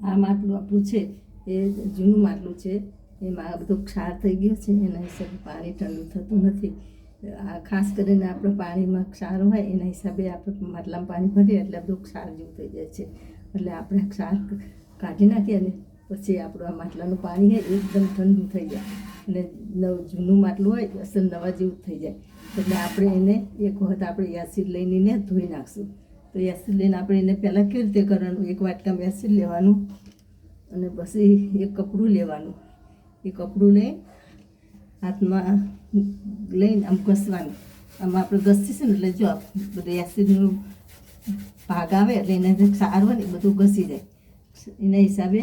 આ માટલું આપણું છે એ જૂનું માટલું છે, એમાં બધો ક્ષાર થઈ ગયો છે, એના હિસાબે પાણી ઠંડુ થતું નથી. આ ખાસ કરીને આપણે પાણીમાં ક્ષાર હોય એના હિસાબે આપણે માટલામાં પાણી ભરીએ એટલે બધું ક્ષાર જેવું થઈ જાય છે. એટલે આપણે ક્ષાર કાઢી નાખીએ ને પછી આપણું આ માટલાનું પાણી હોય એકદમ ઠંડુ થઈ જાય અને જૂનું માટલું હોય અસલ નવા જેવું થઈ જાય. એટલે આપણે એને એક વખત આપણે એસિડ લઈને ધોઈ નાખશું. તો એસિડ લઈને આપણે એને પહેલાં કેવી રીતે કરવાનું, એક વાટકામાં એસિડ લેવાનું અને પછી એક કપડું લેવાનું. એ કપડું લઈ હાથમાં લઈને આમ ઘસવાનું. આમ આપણે ઘસીશું ને એટલે જો બધું એસિડનું ભાગ આવે એટલે એના જે ક્ષાર હોય ને એ બધું ઘસી જાય. એના હિસાબે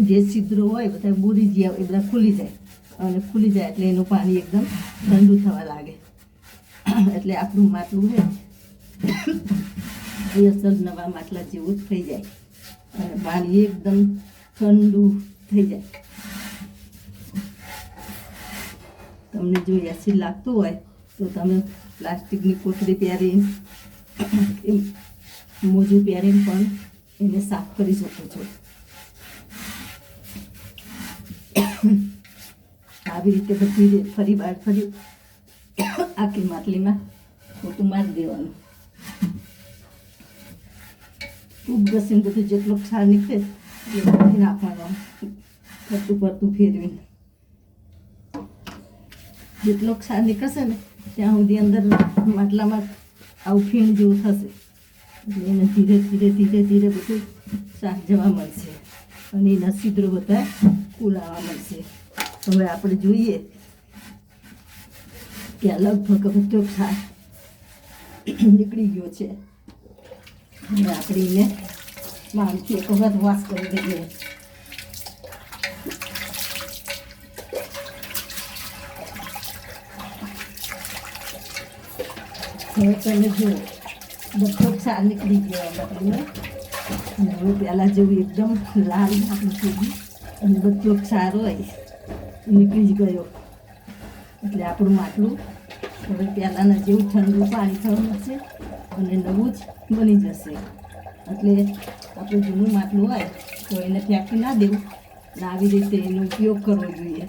જે છિદ્રો હોય બધા બુરી ગયા એ બધા ખુલી જાય અને ખુલી જાય એટલે એનું પાણી એકદમ ઠંડુ થવા લાગે. એટલે આપણું માટલું છે એ અસલ નવા માટલા જેવું જ થઈ જાય અને પાણી એકદમ ઠંડુ થઈ જાય. તમને જો એસિડ લાગતું હોય તો તમે પ્લાસ્ટિકની કોથળી પહેરીને મોજું પહેરીને પણ એને સાફ કરી શકો છો. આવી રીતે બધી ફરી આખી માટલીમાં પોતું મારી દેવાનું. ખૂબ ઘસીને બધું જેટલો ક્ષાર નીકળે એ કાઢી નાખવાનો, ફરતું ફરતું ફેરવીને. જેટલો ક્ષાર નીકળશે ને ત્યાં સુધી અંદર માટલામાં આવું ફીણ જેવું થશે એટલે એને ધીરે ધીરે ધીરે ધીરે બધું શાક જવા મળશે અને એના છિદ્રો બધા ખુલાવા મળશે. હવે આપણે જોઈએ કે આ લગભગ બધો ક્ષાર નીકળી ગયો છે. હવે આપણે એને માણથી એક વખત વોશ કરી દઈએ. હવે તમે જુઓ બધો ક્ષાર નીકળી ગયો આપણને અને હવે પહેલાં જેવું એકદમ લાલ આપણું થઈ ગયું અને બધો ક્ષાર હોય નીકળી જ ગયો. એટલે આપણું માટલું હવે પહેલાંના જેવું ઠંડુ પાણી થવાનું છે અને નવું જ બની જશે. એટલે આપણે જૂનું માટલું હોય તો એને ફેંકી ના દેવું અને આવી રીતે એનો ઉપયોગ કરવો જોઈએ.